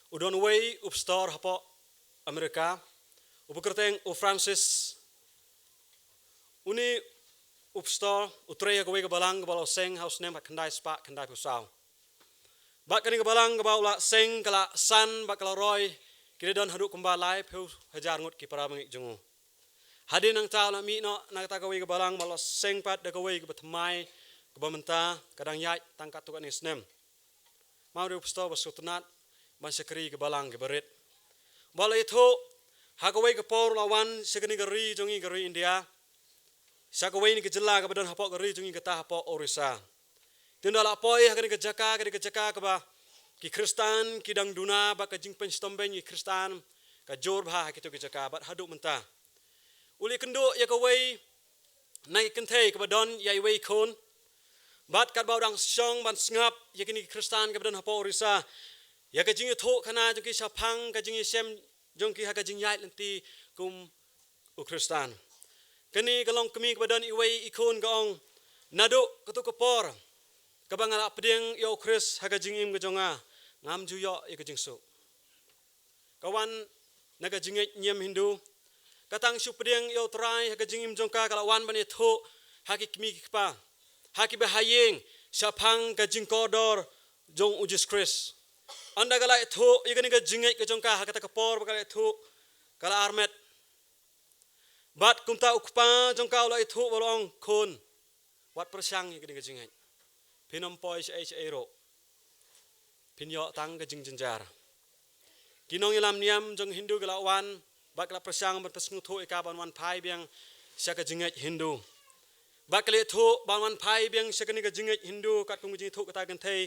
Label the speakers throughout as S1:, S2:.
S1: udon way upstor hapo Amerika ubukerteng u Francis uni upstor utrey gawe gabalang gabalo seng house name kandai spa kandai pusau bak kani gabalang gabau la seng kala san bak kala roy kini don haduk kumbalai peu hajar ngut ki para mengik jungu hadin ang tao la mi no na ta gawe gabalang malo seng pat da gawe gabatmai gabamenta kadang yai tangkat tukan isnem mau de upstor basutnat ban sekri gabalang gabarit bala itu hagawai ke por lawan segini gari jongi gari India sakawai ni kejela ke badan hapok gari jongi kata hapok Orissa tunda la poi hagani ke jaka ke ba ki Kristan ki dang duna ba ke Jingpynkut stomben ki Kristan ka jor bah kitu ke jaka bat haduk menta uli kendo ya kawai nai kentei ke badon yai wei kon bat kat baudang song ban ngap ya kini Kristan ke badan hapok Orissa ya ke jingi thok kana jong ki sapang ke jingi sem jong ki haka jingyai lenti kum u Kristan kani kalong kemi ke badan iwei ikon gaong nado ketu kepor kabangala pedeng yo Khrist haka jingim ke jonga ngam juyo ya ke jingsu kawan naga jinget nyem Hindu katang su pedeng yo trai haka jingim jongka kalawan bani thok haki kemi kpa haki bahayeng sapang ke jingkodor jong U Jisu Khrist anda kala itu igani ka jingai ka jongka hakata kapor kala itu kala armet bat kumta ukpa jongka ula itu bolong kon wat persyang igani ka jingai pinom poi ero pinyo tang ka jingjenjar kinong ilam niam jong Hindu kala wan bat kala persyang bat pesngu thu ikaban wan pai biang sia ka jingai Hindu bat kala itu ban wan pai biang sia ka jingai Hindu kat kung jing thu kata gantai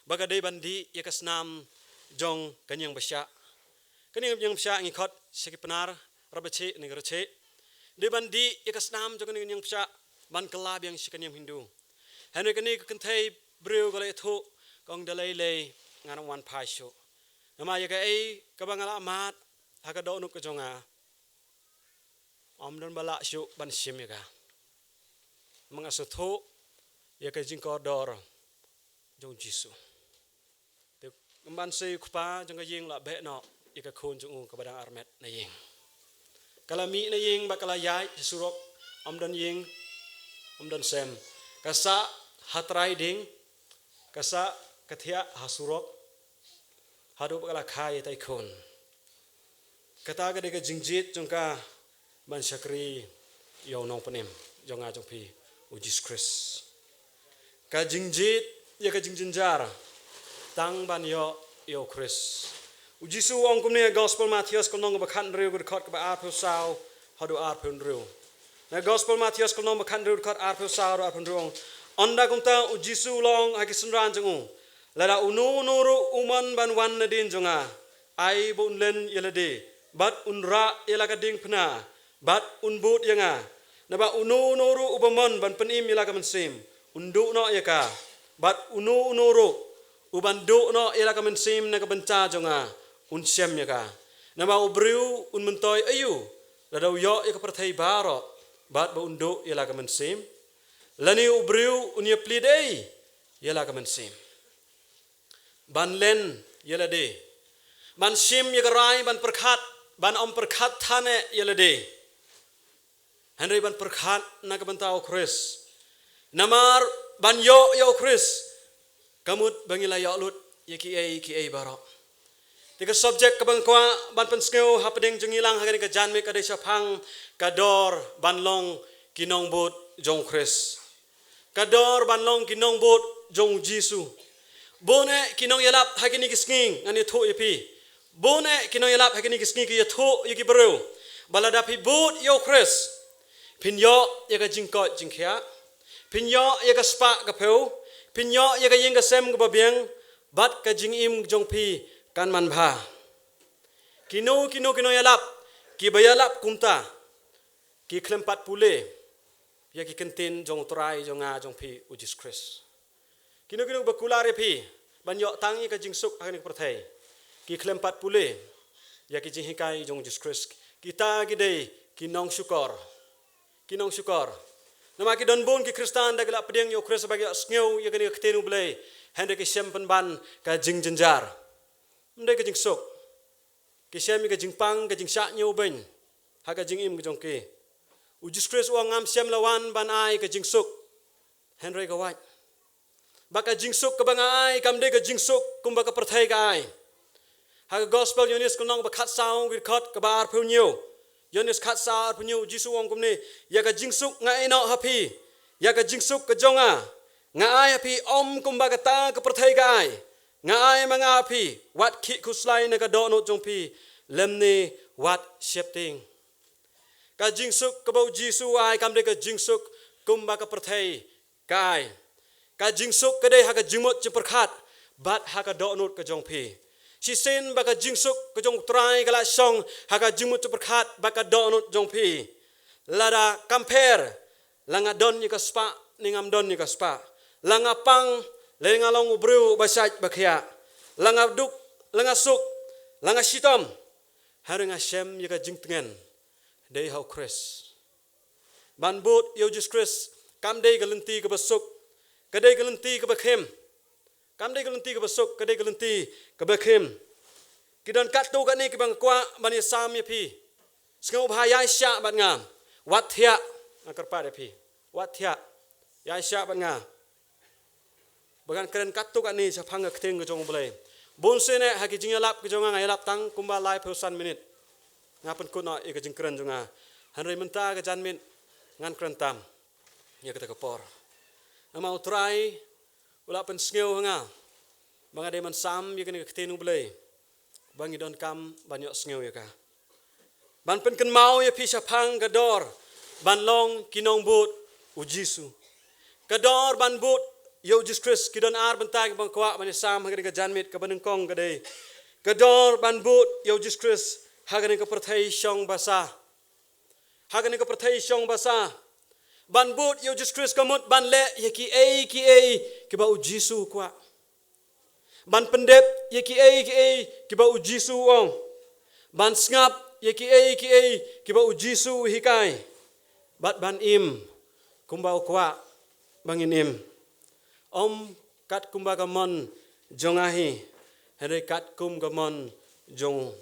S1: bagadai bandi ya kasnam jong kanyang basya kanyang yang basya ngikot seki penar rabace ni garace de bandi ya kasnam jong kanyang basya ban kelab yang sekanyang Hindu hanu kani kentai breu gole itu kong dalai le nganang wan paisyo nama ya kai kabangala amat haka do nuk jonga om don bala syu ban sim ya ka mangasutho ya ka jingkodor jong Jisu Kemban say kupa jang yeng la be no ika kon jung ka badang armet na yeng kala mi na yeng bakala yai surok amdan yeng amdan sem kasa hatrai ding kasa kathia hasurok hadu bakala khai tai kon kata ga de ka jingjit jongka ban sakri yo nong penem jonga jong pi U Jisu Khrist ka jingjit ya ka jingjinjar tang ban yo Khrist U Jisu ong kumne gospel Matthias kolong bakhan reu gud khot ka ar phusau hadu ar phun reu na gospel Matthias kolong bakhan reu khot ar phusau ar phun reu onda kumta U Jisu long akisunran jangu lada unu nuru uman ban wan nadin jonga ai bun len yelade bat unra yelaka ding pna bat unbut yanga naba unu nuru ubamon ban penim yelaka mensim undu no yaka bat unu nuru ubandu no ila ka mensim na kabenca jonga unsem ya ka nama ubriu un mentoy ayu ladaw yo ya ka pyrthei baro bat ba undu ila ka mensim lani ubriu un ya plidei ila ka mensim ban len yala de ban sim ya ka rai ban perkhat ban om perkhat thane yala de henry ban perkhat na ka bentau Khrist namar ban yo Khrist kamut bangila yo lut ya ki ai baro tika subject kabang kwa ban penskeu hapeding jengilang hagani ka janme ka desa phang kador banlong kinongbud jong Khrist kador banlong kinongbud jong Jisu bone kinong yalap hagini kisking ani thu yapi bone kinong yalap hagini kisking ki thu yaki bro balada pi bud yo Khrist pinyo ya ka jingkot jingkhia pinyo ya ka spa ka peu pinyo ya ka yeng ka sem ka babiang bat ka jingim jong pi kan manbha kino yalap ki bayalap kumta ki klempat pule ya ki kentin jong trai jong jong pi U Jisu Khrist kino bakulare pi banyo tangi ka jingsuk akan pyrthei ki klempat pule ya ki jinghikai jong Jisu Khrist kita gidei kinong syukor nama ki don bon ki Kristan dagla pedeng yo Khrist bagi sneu ya kini ketenu blai hande ki sempen ban ka jingjenjar mde ka jing sok ki shem ka jing pang ka jing sha nyu ben ha ka jing im ka jong ke U Jisu Khrist uang ngam shem lawan ban ai ka jing sok Henry ka wat baka jing sok ka bang ai kam de ka jing sok kum baka pyrthei ka ai ha ka gospel yonis ko nong ba khat sao ki khat ka bar pheu nyu yonis khat sa pheu nyu Jisu uang kum ni ya ka jing sok ngai no happy ya ka jing sok ka jonga ngai happy om kum baka ta ka pyrthei ka ai ngai ma nga happy wat ki kuslai na ka do no jong pi lem ni wat shepting ka jing sok ka bau Jisu ai kam de ka jing sok kum baka pyrthei ka ai ka jing sok ka dei ha ka jingmot chi perkhat bat ha ka do nut ka jong pi si sen ba ka jing sok ka jong trai ka la song ha ka jingmot chi perkhat ba ka do nut jong pi lada compare langa don ni ka spa ni ngam don ni ka spa langa pang le nga long ubru ba saj ba khia langa duk langa suk langa shitom haringa shem ni ka jing tengen dei hau Khrist ban but U Jisu Khrist kam dei ka lenti ka basuk kadai galenti ka bakhem kam dai galenti ka basuk kadai galenti ka bakhem kidan kat tu ka ni ki bang kwa bani sam ya phi skau bha ya sha ban nga wat thia akar pa de phi wat thia ya sha ban nga bagan kren kat tu ka ni sa phang ka theng ka jong blai bon se ne ha ki jingiap ka jong ngai lap tang kumba lai pheu san minute ngapan ku na e ka jing kren jonga hanrei menta ka jan min ngan kren tam ya ka por Amau try ula pen sngew nga banga de man sam ye kan ktenu blai bangi don kam banyo sngew ye ka ban pen kan mau ye pi phang ga dor ban long kinong but U Jisu ka dor ban but U Jisu Khrist ki don ar ban ta bang kwa ban sam ha ga janmit ka ban kong ga de ka dor ban but U Jisu Khrist ha ga ka pyrthei shong basa ha ga ka pyrthei shong basa ban but U Jisu Khrist kamut ban le ye ki ki ba U Jisu kwa ban pendep ye ki ba U Jisu ong ban ngap ye ki ki ba U Jisu hikai bat ban im kumba kwa bangin im om kat kumba gamon jongahi hare kat kum gamon jong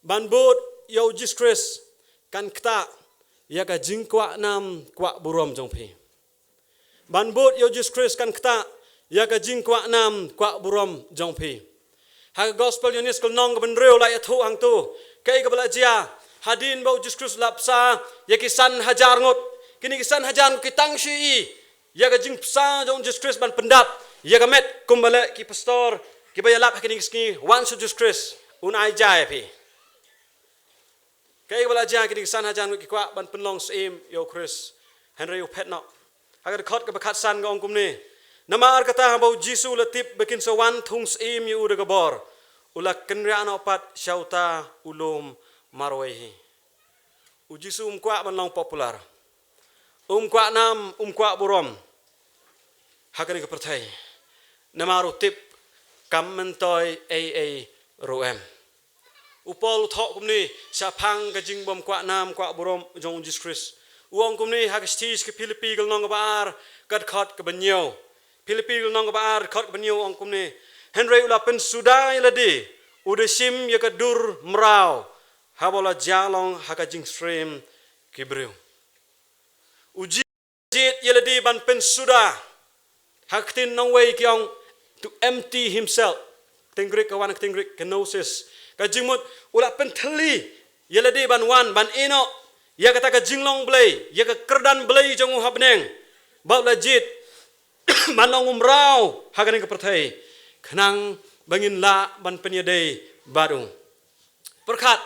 S1: ban but U Jisu Khrist kan kta ya ka jing kwa nam kwa burom jong phi ban but U Jisu Khrist kan kta ya ka jing kwa nam kwa burom jong phi ha gospel yonis kol nong ban reu lai thu hang tu kai ka bala jia hadien ba U Jisu Khrist lapsa ya ki san hajar ngot kini ki san hajar ki tang shi ya ka jing psa jong Jisu Khrist ban pendap ya ka met kumbale ki pastor ki ba yalap kini ski wan su Jisu Khrist un ai jai phi kai bala ja ki san hajan ki kwa ban penlong sim U Khrist Henry u pet no agar khot ka bakhat san gong kum ni namar kata ba Jisu latip bekin sawan thung sim yu de gabor ulak kenra no pat shauta ulum marwehi U Jisu kwa ban long popular kwa nam kwa burom hakani ka pyrthei namaru tip kam mentoi a roem upol thok kumni sa phang ka jingbom kwa nam kwa burom jong Jisu Khrist uong kumni hak stis ke Philippi gal nong bar kat khot ka banyo Philippi gal nong bar khot ka banyo ong kumni Henry ula pen sudai ladi udesim ya ka dur mrau habola jalong haka jing stream kibreu uji jit yeladi ban pen suda haktin nong wei kyong to empty himself tingrik kawan tingrik kenosis ka jingmut ula pen thali yeladi ban wan ban ino ya kata ka jinglong blai ya ka kerdan blai jong habneng ba la jit manong umrau haganing ka pyrthei khnang bangin la ban penyade baru perkhat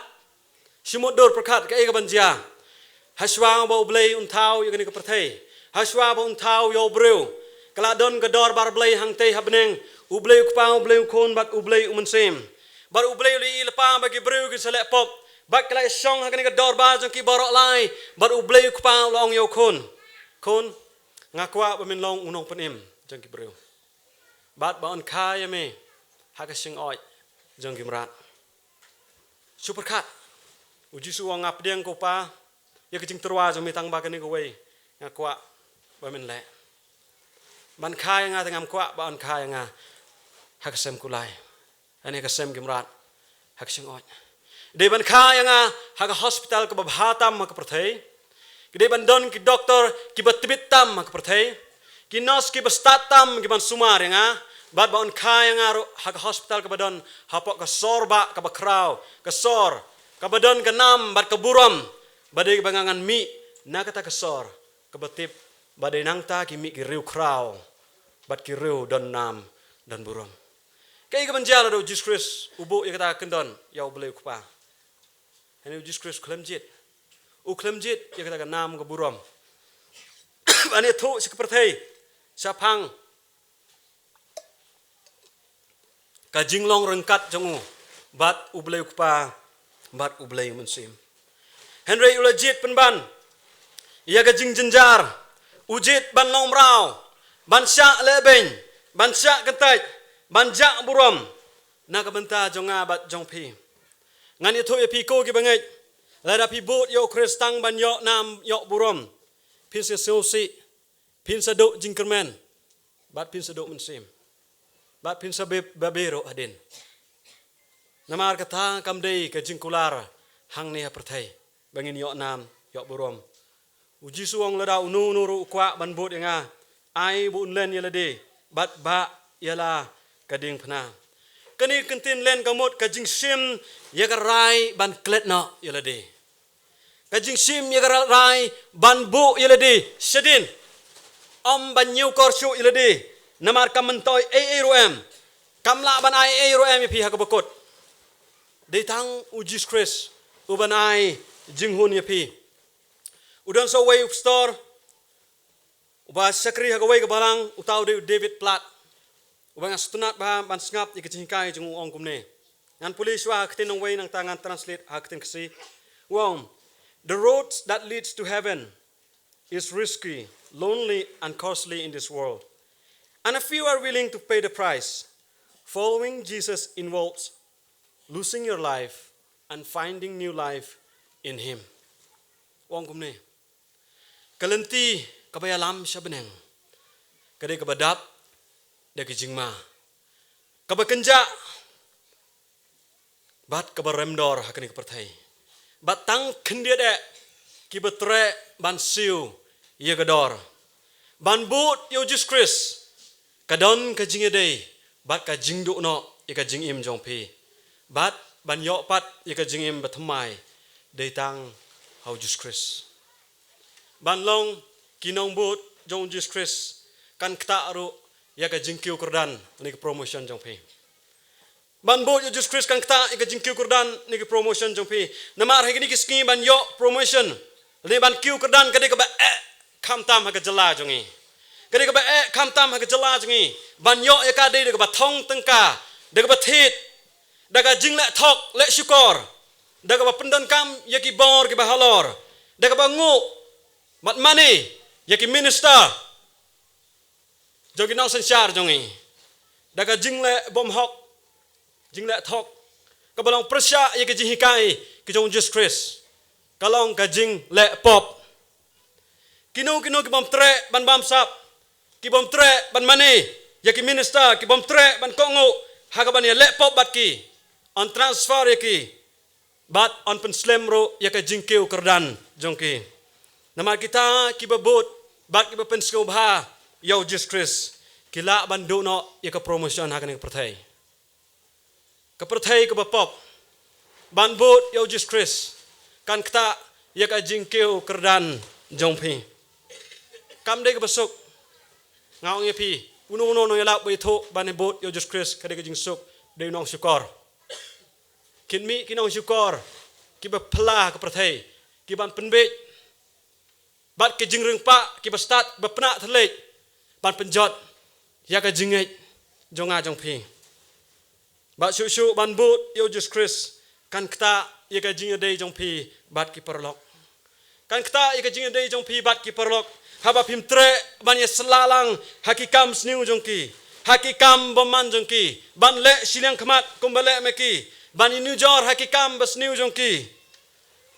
S1: simot dor perkhat ka e ban jia haswa ba blai untau ya ka pyrthei haswa ba untau yo breu kala don ka dor bar blai hang te habneng ublei ku pa ublei khon bat ublei umensem bar ublei li lepa bagi breu ki selek pop bak kala song hagani ka dor ba jong ki borok lai bar ublei ku pa long yo khon ngakwa ba min long unong penim jong ki breu bat ba on kha me haga sing oi jong ki mrat super khat U Jisu ngap diang ko pa ya ki jing terwa jong mi tang ba ka ni ko wei ngakwa ba min le ban kha nga tangam kwa ba on kha nga haksem kulai Ani kasem kimrat hak singoj. Di ban kha yang hak hospital ke babhatam mak pyrthei. Di ban don ki doktor ki batbitam mak pyrthei. Ki nos ki bastatam ki ban sumar yang bat ban kha yang hak hospital ke badon hapok ke sorba ke bakrau ke sor ke badon ke nam bat ke buram badai bangangan mi na kata ke sor ke batip badai nangta ki mi ki riu krau bat ki riu don nam dan buram. Kaya ka banjala do Jesus Khrist ubu ya kata kendon ya boleh kupa. Ini Jesus Khrist klemjit. U klemjit ya kata nam ke buram. Ani thu si pyrthei sapang ka jinglong rengkat jongu bat u boleh kupa bat u boleh munsim. Henry ulajit penban ya ka jing jenjar ujit ban Lamphrang ban syak lebeng ban syak kentai banjak buram na kabenta jonga bat jongpi ngan itu pi ko ki bangai la pi bot yo kristang ban yo nam yo buram pin se sosi pin sa do jingkermen bat pin sa do munsim bat pin sa babero hadien namar kata kamdei ke jingkular hang ne pyrthei bangin yo nam yo buram U Jisu ong lada unu nuru kwa ban bot nga ai bu len yelade bat ba yala kading pna kani kentin len kamot kajing sim yagarai ban kletna yelade kajing sim yagarai ban bu yelade sedin om ban nyu korshu yelade namar kamentoi rom kamla ban rom pi hakabakot de tang U Jesus Khrist uban ai jinghun yapi udon so way store uba sakri hagawai kabalang utau de David Plat ubang astunat ba ban ngap ikajingkai jung ong kumne ngan polis wa ktin ong way nang tangan translate haktin kasi wow the road that leads to heaven is risky lonely and costly in this world and if you are willing to pay the price following Jesus involves losing your life and finding new life in him ong kumne kalenti kabayalam siya beneng kadai kabadap dagi jingma kabakenja bat kabaremdor hakani pyrthei bat tang khendia de ki betre ban siu ye gador ban but yo Jesus Khrist kadon ka jingede bat ka jingdu no ye ka jingim jongpi bat ban yo pat ye ka jingim bathamai de tang how Jesus Khrist ban long kinong but jong Jesus Khrist kan kta ru ya ka jingkiu kurdan ni promotion jongpi ban bo Jesus Khrist kan kta ya ka jingkiu kurdan ni promotion jongpi namar hegini kiski ban yo promotion ni ban kiu kurdan kade ka ba kham tam ha ka jala jongi kade ka ba kham tam ha ka jala jongi ban yo ya ka de ka ba thong tengka de ka ba thit da ka jingle thok le shukor da ka ba pendan kam ya ki bor ki ba halor da ka ba ngu mat mani ya ki minister jogi nong sensar jongi daga jingle bom hok jingle thok kabalong persya ye ke jihikai ke jong Jesus Khrist kalong ka jing le pop kino ki bom tre ban bam sap ki bom tre ban mani ye ki minister ki bom tre ban kongo hagaban ye le pop bat ki on transfer ye ki bat on pen slemro ye ka jingkeu kerdan jongki nama kita ki babot bat ki pen sko bha yo Jesus Khrist kila bandu no ya ka promotion hakan ka pyrthei ka bapop banbut yo Jesus Khrist kan kta ya ka jingkeu kerdan jongpi kam de ka basuk ngaong ye pi uno no ya la bai tho ban bot yo Jesus Khrist ka de ka jingsuk de nong syukor kinmi kinong syukor ki ba pla ka pyrthei ki ban penbe bat ke jingreng pa ki ba start ba pna thlek ban penjot ya ka jingai jonga jongpi bat shu ban but yo Jesus Khrist kan kta ya ka jingade jongpi bat ki perlok kan kta ya ka jingade jongpi bat ki perlok haba pim tre ban ya selalang hakikam sniu jongki hakikam boman jongki ban le silang khamat kumbale meki ban inu jor hakikam basniu jongki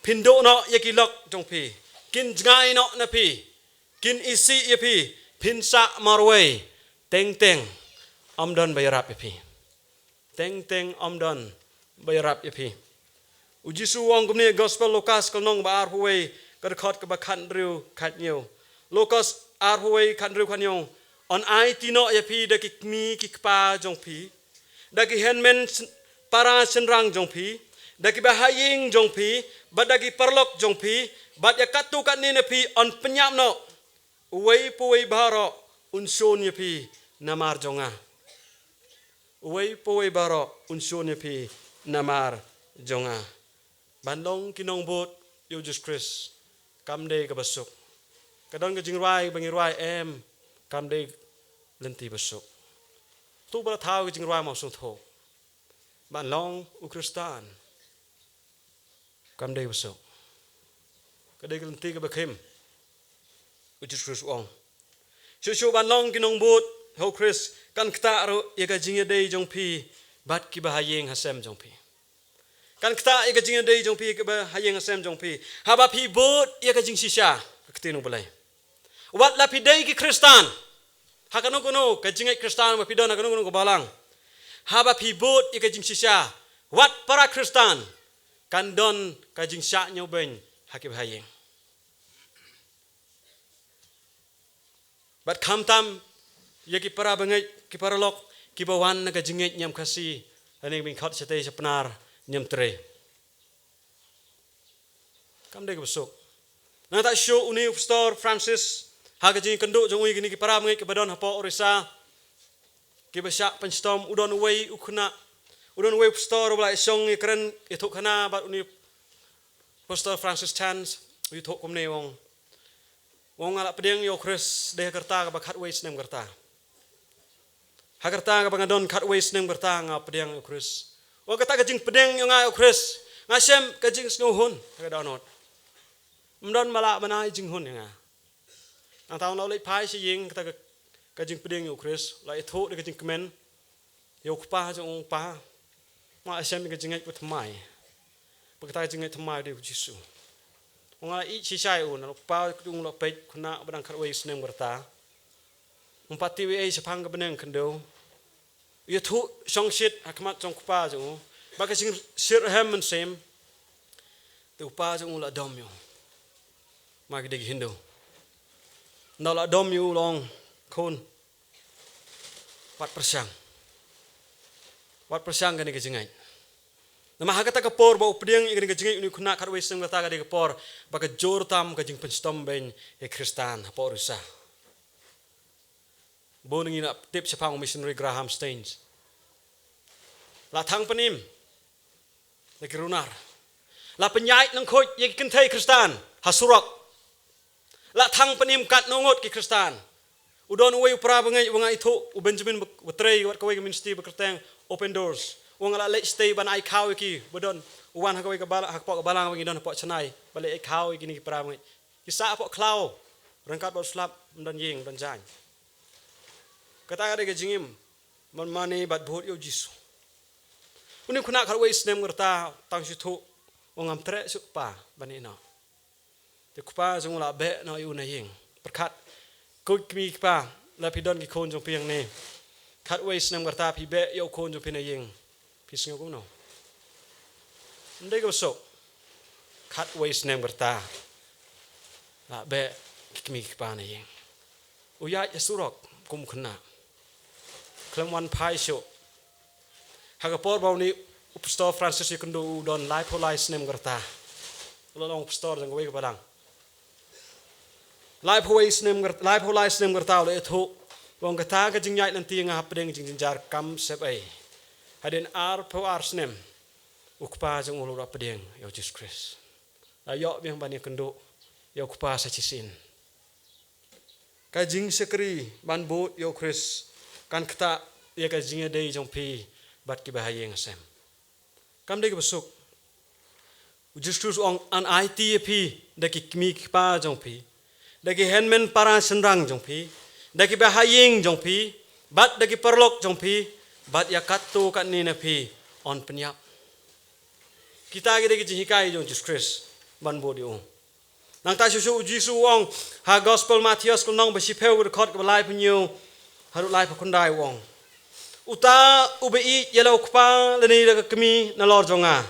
S1: pindo no ya ki lok jongpi kin ngai no na pi kin isi ya pi pinsa marway teng teng amdon bayarap pi teng omdon bayrap yapi. U Jisu wong kumni gospel Lukas kalnong ba arhuwe kadkhot ka bakhan riu khatnyo. Lukas arhuwe khan riu khanyo on ai tino yapi da kikmi kikpa jongpi da ki henmen para senrang jongpi da ki bahaying jongpi badagi perlok jongpi bad ya katu kan ni napi on penyamno uwei puwei baro unsun yapi namar jonga uwei puwei baro unsun yapi namar jonga bandong kinongbud U Jisu Khrist kamde ka basuk kadon ka jingrai bangirai em kamde lenti basuk tu bala thau ka jingrai mau sung tho ban long u Kristan kamde basuk kadai ka lenti ka bakhim U Jisu Khrist ong Shushu ban long kinongbud ho Khrist kan kta ro ya ka jingade jongpi bat ki bahayeng hasem jongpi kan kta ya ka jingade jongpi ka bahayeng hasem jongpi haba pi bot ya ka jing sisha ketinu balai wat la pi dei ki Kristan hakano kono ka jingai Kristan ma pidon hakano kono ko balang haba pi bot ya ka jing sisha wat para Kristan kan don ka jing sha nyo ben hakib hayeng bat kham tam ya ki para bangai ki para lok ki bawan na ka jingai nyam khasi ani bin khat sate sapnar nyam tre kam de ko sok na ta show uni pastor Francis ha ka jing kanduk jong ui ki para bangai ki badon hapo orisa ki basha panstom udon wei ukhna udon wei pastor bla song ni kren ki thuk khana bat uni pastor Francis Chans ui thuk kom ne wong ala pedeng yo Khrist de kerta ka bakhat wei snem kerta hakerta ka bangadon khat wei snem kerta nga pedeng yo Khrist o kata ka jing pedeng yo nga yo Khrist ngasem ka jing snuhun ka donot mdon mala manai jing hun nga ang taw lo lei phai si ying kata ka jing pedeng yo Khrist lai thu de ka jing kemen yo kpa jong pa ma asem ka jing ai putmai pakata jing ai thmai de Jisu Onga I sisai un lo pa tung lo pej kuna badang khat wei snem berta umpati we sapang ka beneng kendo ye thu song shit akmat jong pa jong ba ka sing sir hem men sem tu pa jong la dom yo ma ki de hindo na la dom yo long khon wat persang ka ni ka jingai nama hakata ka por ba updeng igni ka jingai uni khuna khat wei snem berta ka de ka por ba ka jor tam ka jing penstom ben e Kristan hapo rusa boning ina tip sapang missionary Graham Staines la thang panim le kirunar la penyait nang khoj ye kin thai Kristan hasurok la thang panim kat nongot ki Kristan udon wei pra bangai wangai thu u Benjamin betrei wat ka wei ministry bekerteng open doors wong ala late stay ban ai khau ki bodon uwan ha ka wei ka bala ha pok ka balang wei don pok chanai bale ai khau ki ni pra bangai ki sa pok klau rangkat bot slap don ying don jan kata ada ke jingim man mani bat bhut yo Jisu uni khuna khat wei snem ngerta tang si thu wongam tre su pa bani no te kupa jong la be no yu na ying perkhat ko mi pa la pidon ki khon jong piang ne khat wei snem ngerta pi be yo khon jong pi na ying pi sngo ko no ndai ko so khat wei snem ngerta la be mi pa na ying uya yasurok kum khna Klemwan pai show. Hagapor bau ni upstor Francis ikundu don live holai snem gerta. Lolong upstor jang wei kepadang. Live holai snem gerta le thu. Wong kata ka jing nyai nanti ngah pedeng jing jar kam sep ai. Hadien po snem. Ukpa jang ulu ra pedeng yo Jesus Christ. Ayo biang bani kundu yo ukpa sa chisin. Ka jing sekri ban bot yo Christ kan kata ia ka jinga dei jong pi bat ki bahayeng sem kam de ka besuk Justus ong an ITP da ki kmi pa jong pi da ki henmen para senrang jong pi da ki bahayeng jong pi bat da ki perlok jong pi bat ya katu kan ni na pi on penyap kita ge de ki jihikai jong Jesus Christ ban bo di ong nang ta susu Jisu ong ha gospel Matthias ko nong ba sipeu ko khot ko lai punyo harut lai pakundai wong uta ubi yalau kpa leni da kami nalor jonga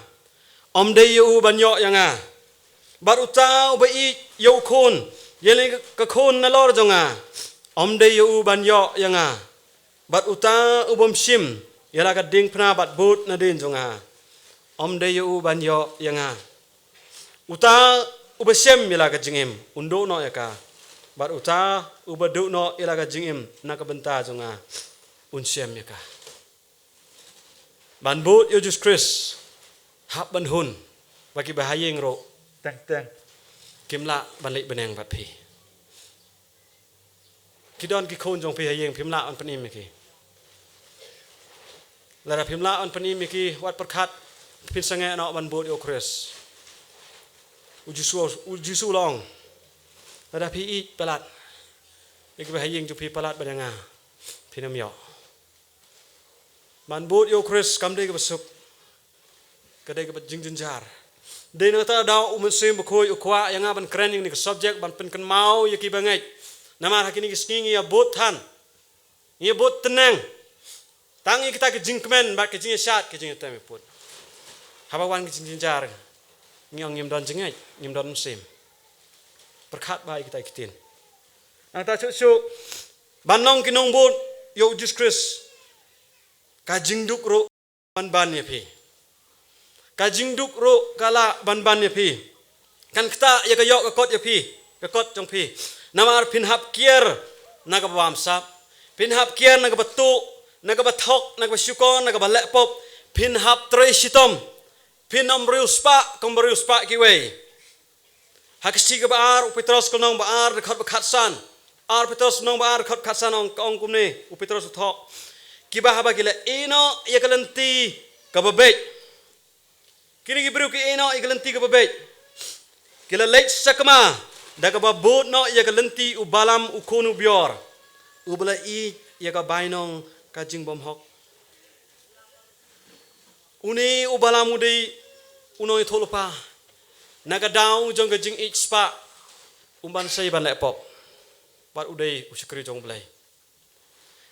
S1: om de yu banyo yanga bar uta ubi yu khon yele ka khon nalor jonga om de yu banyo yanga bar uta ubom sim yala ka ding pna bat but na din jonga om de yu banyo yanga uta ubesem yala ka jingim undo no yaka bar uta ubadu no yala ka jingim na ka benta jonga unsem yaka ban but U Jisu Khrist hap ban hun bagi bahayeng ro teng kimla ban lek beneng bat phi kidon ki khon jong phi hayeng phimla on panim ki lara phimla on panim ki wat perkhat phin sange no ban but U Khrist U Jisu long lara phi I palat ki bahayeng ju phi palat badanga phinam yo ban but U Khrist kam de ke besuk kadai ke jingiap de na ta dau sim khoi ukwa yanga ban kren ni ke subject ban pen kan mau yaki bangai nama hakini ke skingi ya bot than ye bot tenang tangi kita ke jingkmen ba ke jing shat ke jing tem put habawan ke jingiap ngiong ngim don jingai ngim don sim perkhat bai kita kitin ta chu ban nong ki nongbud U Jisu Khrist ka jingduk ro ban ye phi ka jingduk ro kala ban ye phi kan kita ya ka yok ka kot ye phi ka kot jong phi namar phin hap kier na ka bam sap phin hap kier na ka batu na ka bathok na ka syukon na ka balep pop phin hap tre sitom phin am riuspa kom riuspa ki we haksti ka bar upetros ko nong bar khat khat san ar petros nong bar khat khat san ong kumne upetros thok kiba haba kila eno yakalenti kababek kini gibru ki eno yakalenti kababek kila lech sakma daga babut no yakalenti ubalam ukonu bior ubala I yakabainong kajing bom hok uni ubalam udi unoi tholopa naga daw jong kajing ich spa umban sai ban lepop bat udai usikri jong blai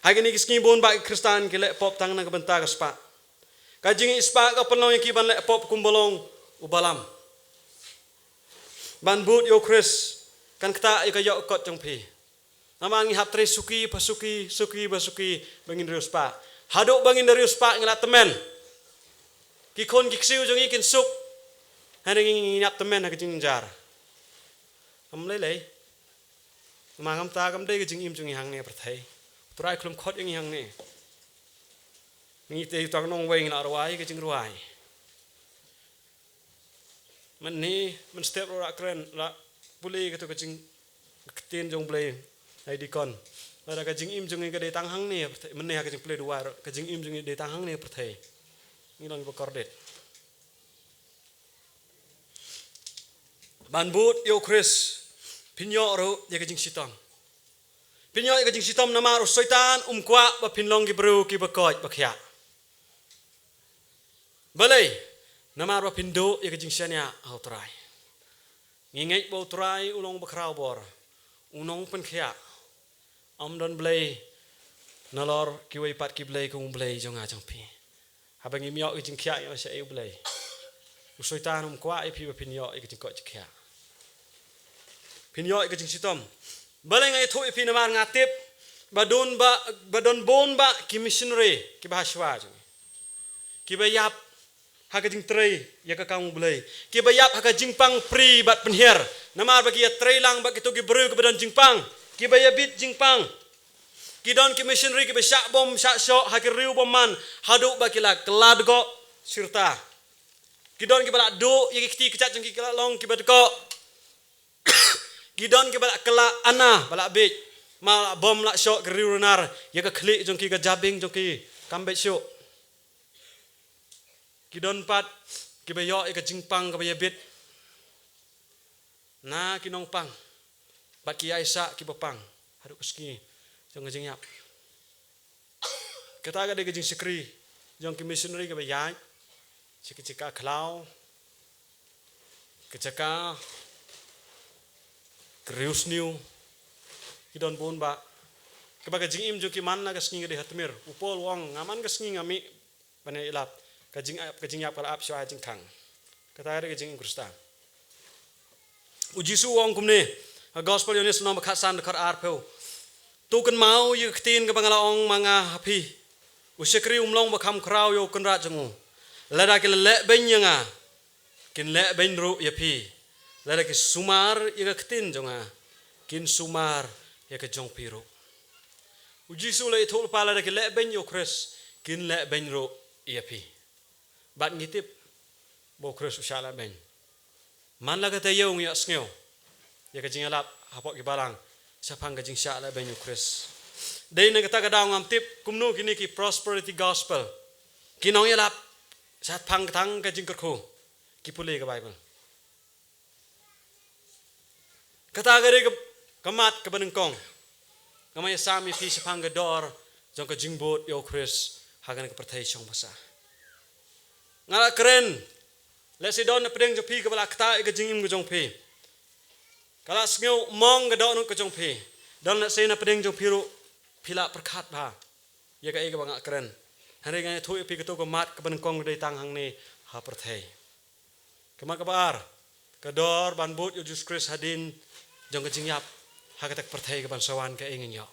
S1: hagini kiski bon ba Kristan ke lepop tang na kabenta ka spa kajing ispa ka panong ki ban lepop kumbolong ubalam ban but U Khrist kan kta ka yo kot jong phi namangi hap tre suki pasuki basuki bangin rius pa haduk bangin rius pa ngala temen ki khon ki ksiu jong ikin suk haning nyap temen ha jing jar am le mangam ta kam de jing im jong hang ne pyrthei trai klum khot yang hang ne ni te tang nong wei na rawai ke jing ruai man ni man step ra kren la puli ke to ke jing tin jong play ai di kon la ka jing im jong ke de tang hang ne man ne ha ke jing play duai ke jing im jong de tang hang ne pyrthei ni long ko kordet ban but U Khrist pinyo ro ye ke jing sitong pinyo ye ke jing sitom nama ro soitan kwa ba pinlong ki bru ki bakoj bakhya balai nama ro pindo ye ke jing syania autrai ngingei bo trai ulong bakrau bor unong pen khya amdon blai nalor ki wei pat ki blai kung blai jonga jong pi habangi myo ke jing khya yo se eu blai soitan kwa e pi ba pinyo ye ke jing ko khya pinyo ke jing sitom balai ngai tho ipin mar ngatip badon bon ba ki missionary ki bahaswa ki bayap ha ka jing trei ya ka kamu blai ki bayap ha ka jingpang pri bat penher namar bagi ya trei lang ba ki to ki bru ke badan jingpang ki bayabit jingpang ki don ki missionary ki besyak bom syak syok ha ki riu bom man haduk ba ki la kelad go sirta ki don ki balak do ya ki kti kecat jeng ki long ki badko Gidon ke balak kela ana balak bej mal bom lak syok ke riunar ya ke klik jong ki ke jabing jong ki kambet syok gidon pat ki bayok ya ke jingpang ke bayabit na ki nong pang bat ki Aisyah ki bapang haduk keski jong ke jingiap kata ga de ke jing sikri jong ki missionary ke bayai cika khlau ke caka Krius new kidon bon ba kebaga jingim joki manna ka sngi de hatmir upol wong ngaman ka sngi ngami bane ilap ka jingiap kala ap shwa jingkang kata ada ka jingim Krista U Jisu wong kumne gospel yonis nom khasan khar arpeu tu kan mau yu ktin ka bangala ong manga hapi usekri umlong bakham krau yo kanra jangu lada ke le benyanga kin le ben ru yapi lada ke sumar yu ktin jonga kin sumar ya ke jong piru U Jisu le thul pala ke le ben yo Khrist kin le ben ru yapi bat ngitip bo Khrist usala ben man la ka tayo ng ya sngew ya ke jingalap hapok ki balang sapang ka jing sha la ben yo Khrist dei na kata ka daw ngam tip kumno kini ki prosperity gospel kinong ya lap sat phang thang ka jing ko ki pule ka Bible kata ga re kamat ka banengkong kamay sami fi sapang ga dor jong ka jingbot yo Khrist hagan ka pyrthei chong basa ngala keren le si don na pedeng jo pi ka bala kta ka jingim go jong pi kala sngew mong ga don ka jong pi don na se na pedeng jong piru pila perkhat ba ya ka e ka banga keren hare ga thui pi ka to ka mat ka banengkong dei tang hang ni ha pyrthei kama ka bar ka dor ban bot U Jisu Khrist hadin jong ka jingiap hakatak pyrthei ka ban sawan ka ingin yo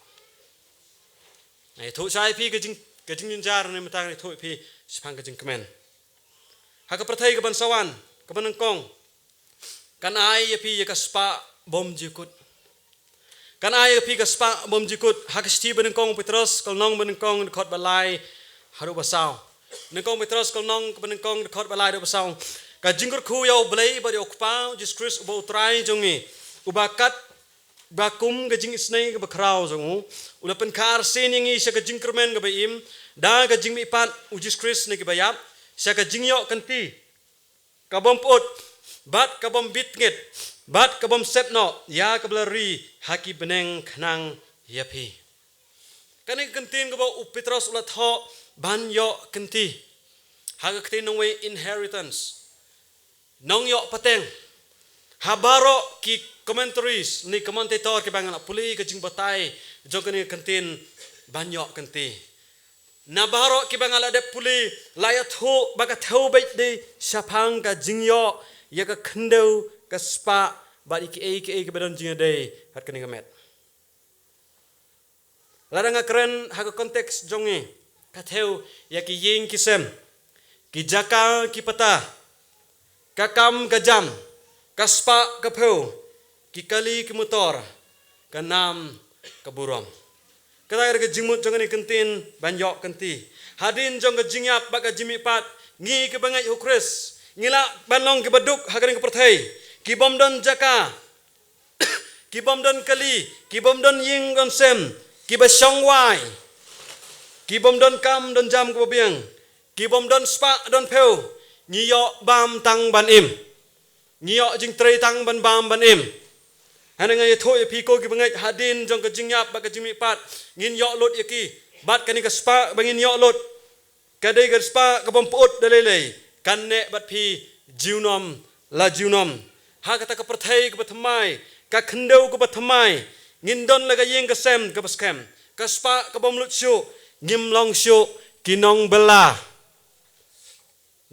S1: ai thu sai pi ka jing jar ne matang thu pi sipang ka jing kemen haka pyrthei ka ban sawan ka banengkong kan ai ya pi ya ka spa bom jikut kan ai ya pi ka spa bom jikut haka sti banengkong Petrus kal nong banengkong khot balai haru basaw nengkong Petrus kal nong banengkong khot balai haru basaw ka jingkur khu yo blai ba yo kpa Jesus Christ ubo trai jongi ubakat bakum ga jing isnai ga bakrau zongu ulapan khar seningi sa ga jingkermen ga baim da ga jingmi pat U Jisu Khrist ne ga bayap sa ga jingyo kanti ka bompot bat ka bombit ngit bat ka bom sepno ya ka blari haki beneng khnang yapi kaning kantin ga ba U Petrus ulat ho ban yo kanti ha ga ktin nong inheritance nong yo pateng habaro ki commentaries ni commentator ke bangan puli ke jing batai jogani kantin banyo kanti nabaro ke bangal ade puli layat ho baga thau bai de sapang ka jingyo ya ka khendeu ka spa ba ki ke badon jing de hat kani gamet ladanga keren ha ka konteks jongi ka theu ya ki ying ki sem ki jaka ki pata ka kam ka jam ka spa ka pheu kikali ke motor kanam ke burom kata ke jingmut jongani kentin banjok kenti hadin jong ke jingiap ba ka jimi pat ngi ke bangai U Khrist ngila banlong ke baduk hagaring ke pyrthei ki bomdon jaka ki bomdon kali ki bomdon ying don sem ki ba songwai ki bomdon kam don jam ke biang ki bomdon spa don pheu ngiyo bam tang ban im ngiyo jing trei tang ban bam ban im hananga ye thoi pi ko ki bangai hadin jong ka jingiap ba ka jimi pat ngin yo lot yaki bat kani ka spa bangin yo lot kadai ka spa ka bompot dalele kan ne bat pi jiunom la jiunom ha kata ka pyrthei ka bathmai ka khendeu ka bathmai ngin don la ka yeng ka sem ka baskem ka spa ka bom lut shu ngim long shu kinong bela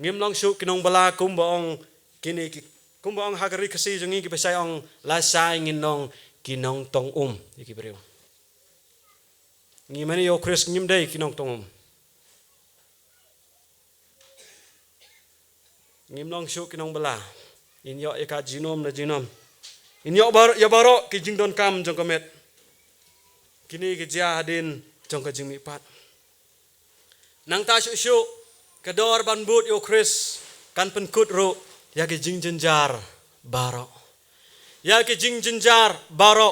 S1: ngim long shu kinong bela kum bong kini ki kumbang hagari kasi jongi ki pasay ang lasay nginong kinong tong iki beriw ngi mani yo Khrist ngim day kinong tong ngim long shu kinong bala inyo ika jinom na jinom inyo bar ya baro ki jingdon kam jong kamet kini ki jia hadin jong ka jingmi pat nang ta shu kador ban but yo Khrist kan penkut ro ya ke jing jenjar baro ya ke jing jenjar baro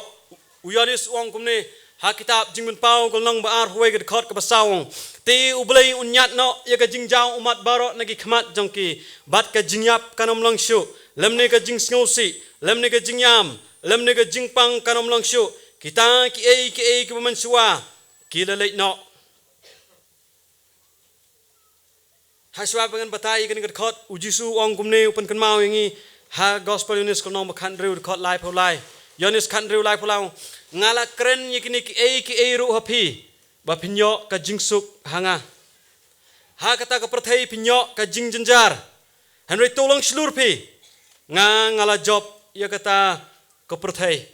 S1: uyanis wong kumne ha kitab jing men pau kol nong baar huai ke khot ke basawong ti ublei unyat no ya ke jing jang umat baro nagi khmat jongki bat ke jingiap kanom long shu lemne ke jing sngosi lemne ke jingyam lemne ke jingpang kanom long shu kita ki ke mensua ki lelei no haswa pengen batai kan kat khot U Jisu ong kumne upan kan mau yangi ha gospel unis ko nong bakhan reu khot lai phau lai Yonis kan riu lai pulau ngala keren yikini ki e ru hapi ba pinyo ka jingsuk hanga ha kata ka pyrthei pinyo ka jing jenjar Henry tolong seluruh pi ngala job ya kata ka pyrthei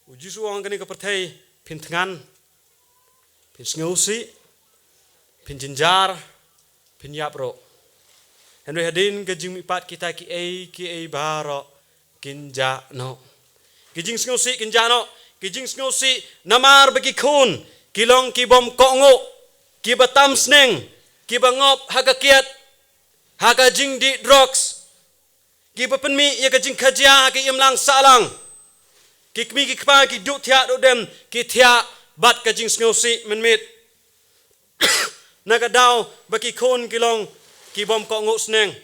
S1: U Jisu ang kani ka pyrthei pin tngan pin sngusi pin jenjar pin yapro Henry hadin ka jing mipat kita ki e baro kinja no Kijing sngusi kinjano, kijing sngusi namar bagi kun, kilong kibom kongo, kibatam sneng, kibangop hagakiat, hagajing di drugs, kibapenmi ya kajing kajia ki imlang salang, kikmi kikpa ki du tia do dem ki tia bat kajing sngusi menmit, nagadau bagi kun kilong kibom kongo sneng,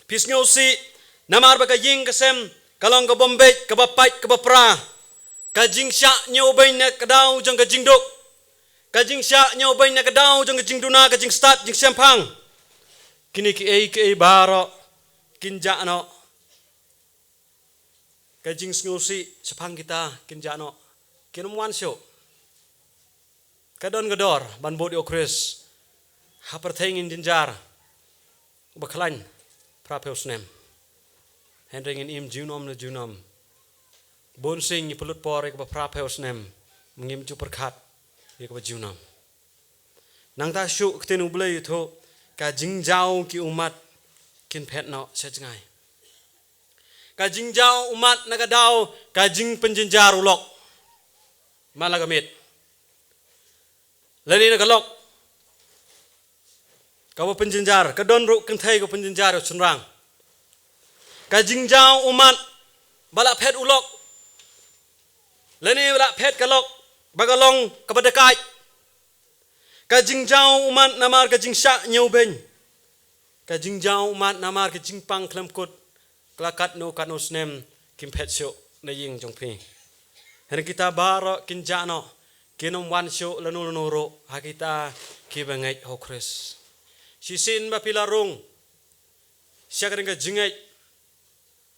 S1: pisngusi Namar baka ying kasem kalong ka bombay ka bapait ka bapra kajing sya nyobay na kadaw jang kajing duk kajing sya nyobay na kadaw jang kajing duna kajing start jing sempang kini ki baro kinja no kajing sngusi sepang kita kinja no kinumwan syo kadon gador ban bod yo Khrist ha perthengin jinjar baklan prapeus nem Hendringin im junom na junom. Bonsing ni pelut por ek prapeus nem mengim ju perkat ek junom. Nang ta syuk ketenu blai tho ka jingjau ki umat kin phet no sejngai. Ka jingjau umat nagadau ka jing penjenjar ulok. Malagamit. Lani nagalok. Ka penjenjar kadon ru kenthai ka penjenjar senrang. Kajing jauh umat balak pet ulok leni balak pet kalok bagalong kepada kai kajing jauh umat namar kajing syak nyauben kajing jauh umat namar kajing pang Jingpynkut kelakat no kanus nem kim pet syok na ying jongpi hen kita baro kinjano kinom wan syok lanu ro hakita kibangai ho Khrist sisin ba pilarung syak ring jingai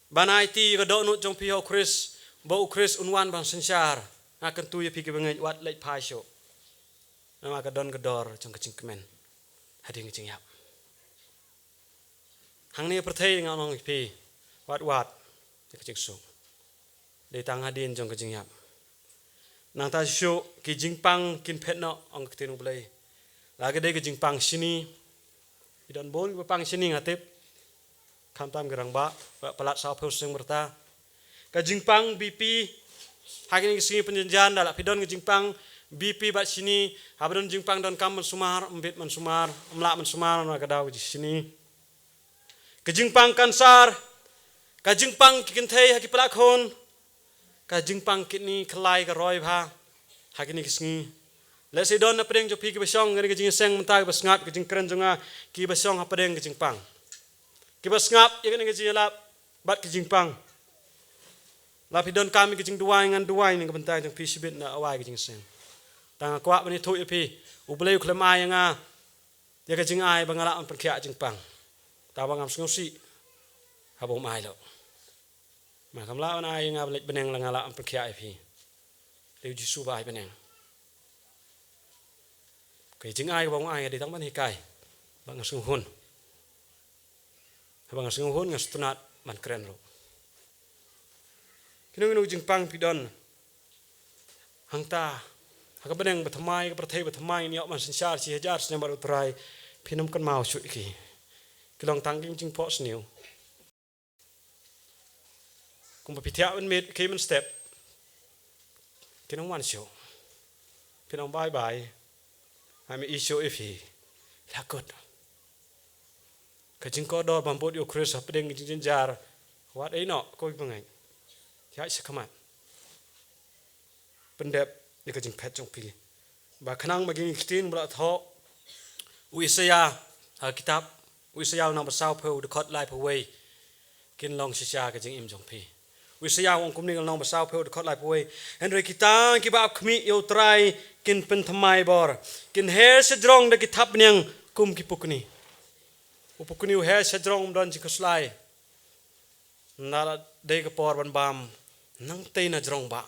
S1: Banai ti ka do no jong pi ho Khrist bo Khrist unwan bang sensar akan tu ye pi ke bengai wat lek pai syo nama ka don gedor jong kecing kemen hading jingiap hang ni pyrthei ngamong pi wat kecing su de tang hadien jong kecing yap nang ta syo ki jingpang kin phet no ong ketinu blai lagi de ke jingpang sini idon bon ke pang sini ngatip Kamtam gerang ba pelat sao peus sing berta ka jingpang BP hakini singi penjenjan dalak pidon ke jingpang BP bat sini habdon jingpang don kam sumar mbit man sumar mlak man sumar na kadaw di sini ke jingpang kansar ka jingpang kikenthei haki pelakon ka jingpang kitni khlai ka roi bha hakini singi lesi don na pedeng jo pi ke besong ngari ke jing seng mentai basngat ke jing kren jonga ki besong ha pedeng ke jingpang Kibas ngap ya kan ngajin lap bat ke jingpang. Lapidon kami ke jing duai ngan duai ni kebentai jang pisibit na awai ke jing seng. Tang kwak bani thu pi ublei klem ai nga ya ke jing ai bangala on perkhia jingpang. Ta bangam sngusi habom ai lo. Ma kamla on ai nga blek beneng langala on perkhia pi. U Jisu bai beneng. Ke jing ai bang ai di tang ban hikai. Bang sunghun. Habang singuhun nga stunat man keren ro. Kinung jingpang pidon hangta hakabeneng bathamai pyrthei bathamai ni man sensar si hajar senyambar utrai pinum kan mau su iki. Kilong tangking jingpo sniu. Kumpa pitia ben mit kemen step. Kinung wan show. Pinong bye. Ami isu ifi. Lakot. Kajing ko do bambut yo Khrist apedeng jing jar wat ai no ko bangai ya sekamat pendep ni kajing phet jong pi ba khanang magi kitin bla tho Uisaya kitab Uisaya nomor 20 pheu de khot lai phawei kin long sisa kajing im jong pi Uisaya ong kumning nomor 20 pheu de khot lai phawei henry kita ki ba khmi yo trai kin pen thamai bor kin her se drong de kitab nyang kum ki pukni Upukuni he sedrong don jikuslai nala dei ke por ban bam nang tei na jrong ba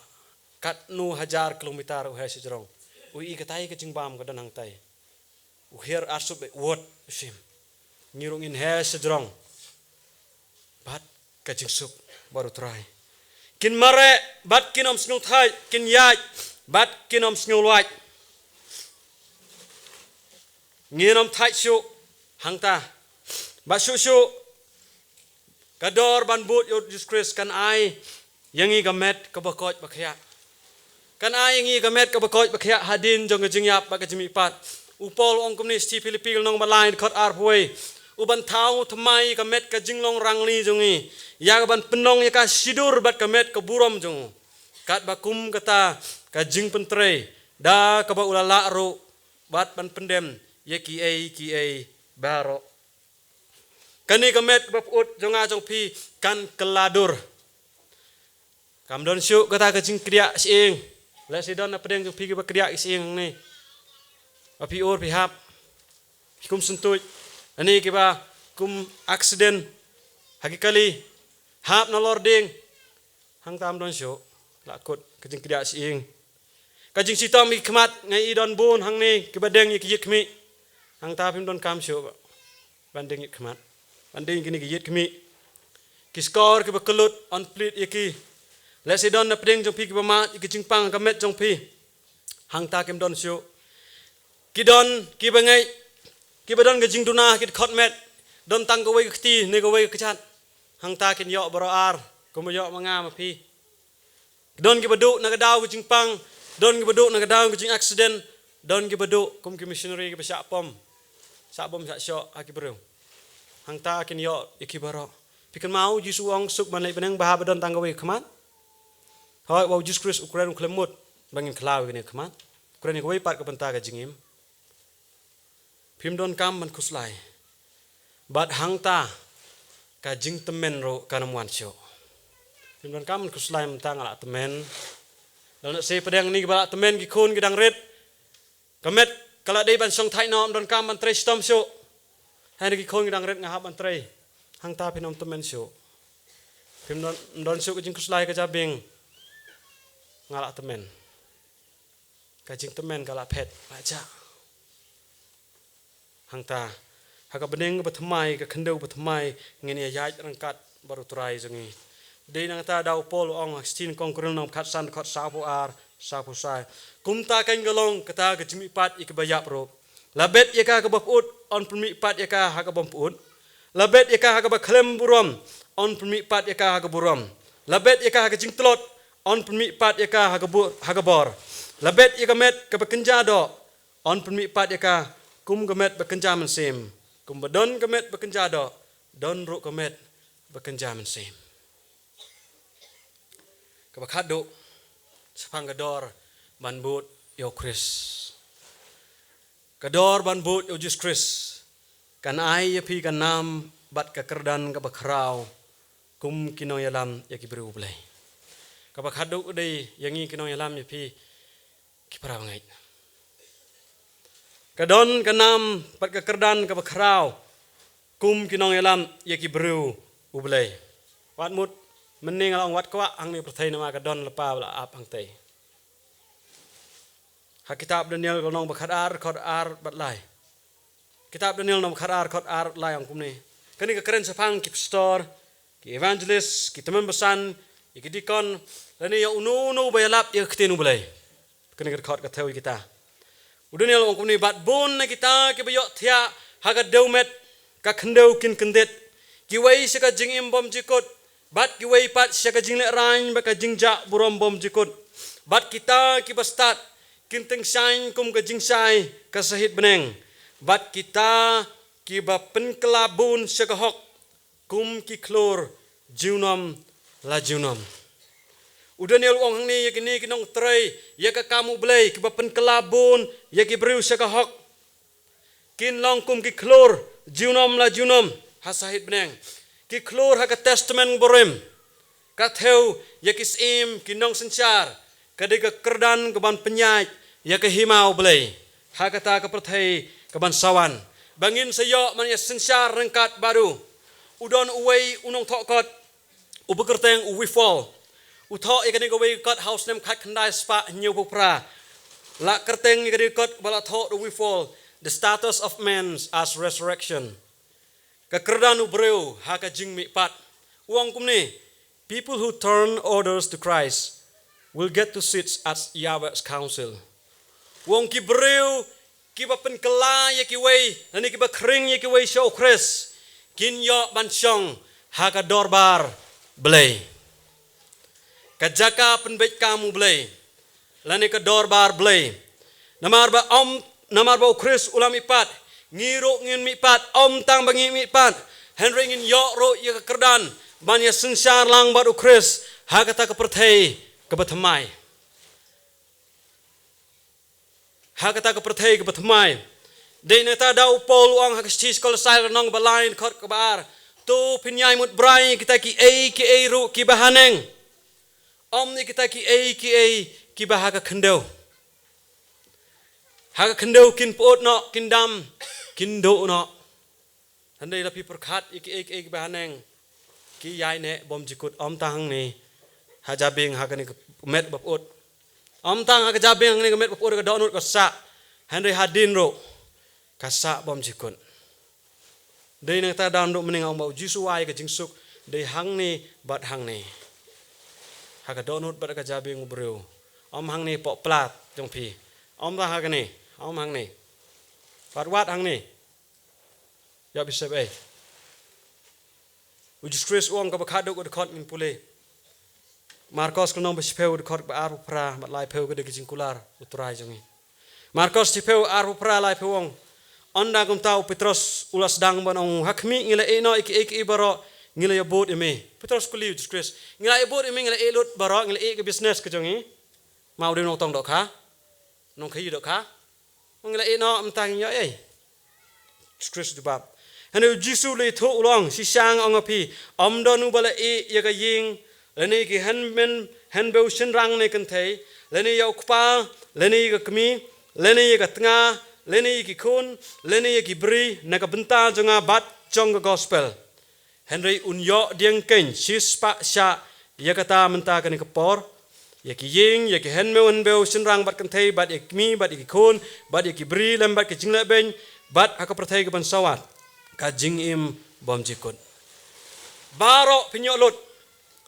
S1: kat nu 1000 kilometer u hai si jrong u I katai ke jing bam ka dan hang tai u her asup wot sim ngirung in hai si jrong bat ka jing sup baru try kin mare bat kinom snung thai kin yai bat kinom snung luai nginom thai shu hang ta ba shu kador ban but U Jisu Khrist kan ai yangi gamet ka bakoj bakhya kan ai yangi gamet ka bakoj bakhya hadien jong jingiap ba ka jingpynkut upol ong komunis ti Filipil nong balai khot ar phuai uban thau thamai gamet ka jinglong rangli jongi ya ban penong ya ka sidur bat gamet ka burom jong kat bakum kata ka jingpynkut da ka ba ulala ro bat ban pendem ye ki ai baro kani gamet baput jonga jong pi kan keladur kam don syuk kata ke jing kriya siing le sidon apdeng jong pi ke kriya siing ni api or pi hap kum sentuj ani ke ba kum accident hakikali hap na lording hang tam don syuk lakut ke jing kriya siing ka jing sitom mi khmat ngai I don bun hang ni ke badeng ye ki khmi hang ta pim don kam syuk bandeng ye khmat banding kini giyit kami kiskor ke bekelut on plit yaki lesi don na pedeng jong pi ke bamat ke jingpang kamet jong pi hang ta kem don syu kidon ki bangai ki badon ke jingduna ki khot met don tang ke wei ke ti ne ke wei ke chat hang ta ken yo baro ar ko mo yo manga ma pi don ki badu na ke daw ke jingpang don ki badu na ke daw ke jing accident don ki badu kum ki missionary ke sa pom sa syo aki bro hang ta ken yo ikibaro pikan mau Jisu ong suk ban lai benang bah badon tanggawi khamat hoi wa Jisu Khrist Ukraine klemut bangin khlaw ni khamat Ukraine ko wei pat ka banta ka jingim phim don kam man khuslai bat hang ta ka jing temen ro kanamwan syo phim don kam man khuslai mta ngala temen dan se pedang ni bala temen ki khun ki dang ret kamet kala dei ban song thai nom don kam man tre stom syo hai ki khong dang ret ngahap antrai hang ta phinom temen syu phim don syu ka jing kuslai ka jabing ngala temen ka jing temen kala phet baca hang ta ha ka beneng ba thamai ka khandeu ba thamai ngeni yai rangkat baru trai jongi dei nang ta dau pol ong stin kong kuril nom khat san khot sapu ar sapu sai kumta kain galong kata ka jingpynkut ik bayap ro labet yaka ka baput on jingpynkut yaka ha ka bamput labet yaka ha ka ba khlem burom on jingpynkut yaka ha ka burom labet yaka ha ka jingtlot on jingpynkut yaka ha ka bor labet yaka met ka ba kenja do on jingpynkut yaka kum ka met ba kenja man sem kum ba don ka met ba kenja do don ru ka met ba kenja man sem ka ba khado sapang ka dor ban but yo Khrist kador ban but U Jisu Khrist kan ai ya pi kan nam bat ka kerdan ka bakrau kum kino yalam ya ki bru blai ka bakhadu dei yangi kino yalam ya pi ki para ngai kadon kan nam bat ka kerdan ka bakrau kum kino yalam ya ki bru ublai wat mut mening along wat kwa ang ni pyrthei nama kadon lepa bla ap ang tei ha kitab Daniel kolong bakhat ar khot ar bat lai kitab Daniel nom kharar khot ar lai ang kumni kani ka keren sapang ki pastor ki evangelist ki teman besan ki dikon lani ya unu bayalap ya ktenu belai kani ka khot ka thewi kita Daniel ang kumni bat bon na kita ki bayo thia ha ka deumet ka khandeu kin kendet ki wei se ka jingim bom jikot bat ki wei pat se ka jingle rain ba ka jingja burom bom jikot bat kita ki bastat kin teng sain kum ka jingsai ka sahit beneng bat kita ki ba penkelabun sekahok kum ki klor jiunom la jiunom Daniel ong hang ni yakini kinong trei ya ka kamu blai ki ba penkelabun ya ki briu sekahok kin long kum ki klor jiunom la jiunom hasahit beneng ki klor ha ka testament borem ka theu ya ki sim kinong senchar ka de ka kerdan ka ban penyai ya ka himau blai ha kata ka pyrthei kebansawan bangin sayo man ya sensar rengkat baru udon uwei unong thokot ubekerteng uwifol utho ikani gawe kat house nem khat khandai spa nyu pupra la kerteng ikani kat bala tho uwifol the status of men as resurrection kakerdan ubreu haka jingmi pat uang kumni people who turn others to Christ will get to sit at Yahweh's council uang ki breu ki ba pen kala ye ki wei nani ki ba kring ye ki wei show Chris kin yo ban chong haka dorbar blay kajaka penbet kamu blay lani ka dorbar blay namar ba Chris ulam ipat ngiro ngin mi pat tang bangi mi pat henry ngin yo ro ye ka kerdan ban ya sensar lang ba Chris haka ta ka pyrthei ka bathamai haka ta ka pyrthei ka bathamai de neta dau pol ang haka chis kol sai nong balain khot ka bar tu pinyai mut brai kita ki ei ru ki bahaneng ni kita ki ki bahaka khendau haka khendau kin pot no kin dam kin do no handai lapi perkhat ki bahaneng ki yai ne bom jikut tang ni hajabing haka ni met bapot tang haka jabing ni met bapot ka donut ka sa handai hadin ro ka sa bom jikut dei nang ta dan ro mening au Jisu ai ka jingsuk dei hang ni bat hang ni haka donut bat ka jabing ubreu hang ni po plat jong pi ta haka ni hang ni pat wat hang ni ya bisa be U Jisu Khrist uang ka bakaduk ud khot min pule Marcos ko nong bespeu ud khot ba aru pra mat lai peu ka de jingkular utrai jongi Marcos tipeu aru pra lai pewong anda kum tau Petrus ulas dang ban ong hakmi ngila eno iki baro ngila ya bot ime Petrus kuli U Jisu Khrist ngila ya bot ime ngila lut baro ngila ke business ka jongi mau de nong tong dok kha nong khai dok kha ngila eno amtang yo Jisu Khrist dubab hanu Jisu le tho ulong si sang ong api donu bala ya ka ying leni ki hanbeu shin rang ne kan thei leni ya ukpa leni ka kmi leni ka tnga leni ki khun leni ki bri na ka benta jonga bat jong ka gospel henry unyo dieng ken sis pa sha ya kata menta kan ka por ya ki ying ya ki hanbeu shin rang bat kan thei bat ya kmi bat ki khun bat ya ki bri lem bat ki jingla ben bat aka prathai ka ban sawat ka jingim bom jikut baro pinyo lut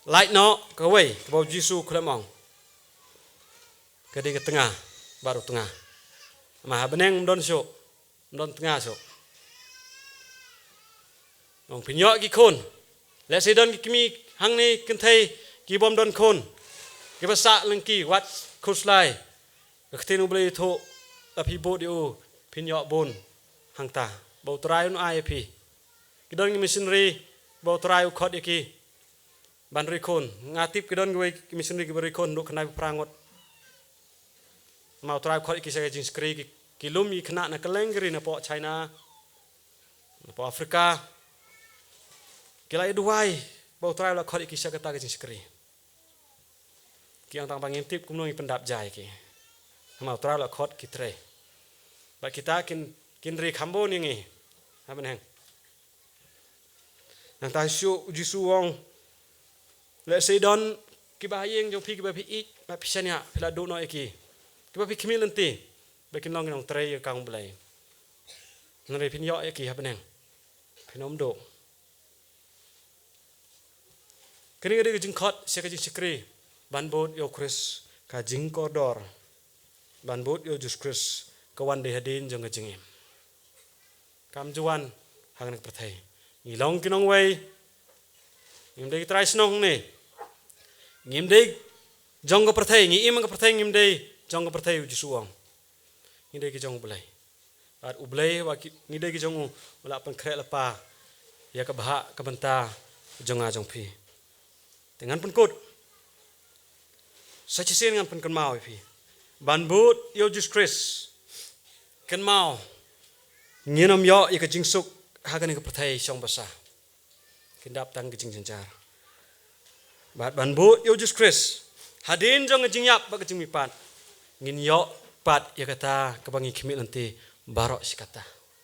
S1: light no ka wei ka Jisu klemong ka di ka tengah baru tengah ma beneng don so don tengah so ong pinyo ki khon le se don ki mi hang ni kin thei ki bom don khon ki basa lengki wat khuslai ka ktinu ble tho ta phi bo dio pinyo bon hang ta bo trai un ai phi ki don missionary bo trai u khot ki ban ri khon ngatip ki don gue missionary ki bari khon du khnai prangot mau trai khot ki sa jing skri ki lum yi khna na kalengri na po China na po Afrika ki lai duai bo trai la khot ki sa ka ta jing skri ki ang tang bangin tip kum nong pendap jai ki mau trai la khot ki tre ba kita kin ri khambo ni ngi ha ben hang nang ta shu Jisu wong le se don ki ba yeng jong phi ki ba phi ik ba phi sanya phila do no ki ba phi khmi lenti ba kin long nong tre kang blai nang phin yo ki ha beneng phinom do kini ga jing khot se ka jing sikri ban bot yo Khrist ka jing kodor ban bot yo Jisu Khrist ka wan de hadin jong ga jingim kam juan hang nak prathai ni long kinong wei ngim dei trai snong ni ngim dei jong ga prathai ngi im ga prathai ngim dei jong ga prathai U Jisu wong ngi dei ki jong blai at ublai wa ngi dei ki jong wala pan khre la pa ya ka bha ka banta jonga jong phi dengan penkut sa chi sen ngan pen kan mau phi ban but yo Jisu Khrist kan mau nginom yo ya ka jingsuk ha ka ni ka prathai song basa kindap tang jing janjar bat ban bu yo Jisu Khrist hadin jong jingiap ba jing mi pat ngin yo pat ya kata ka bangi khimi nanti barok sikata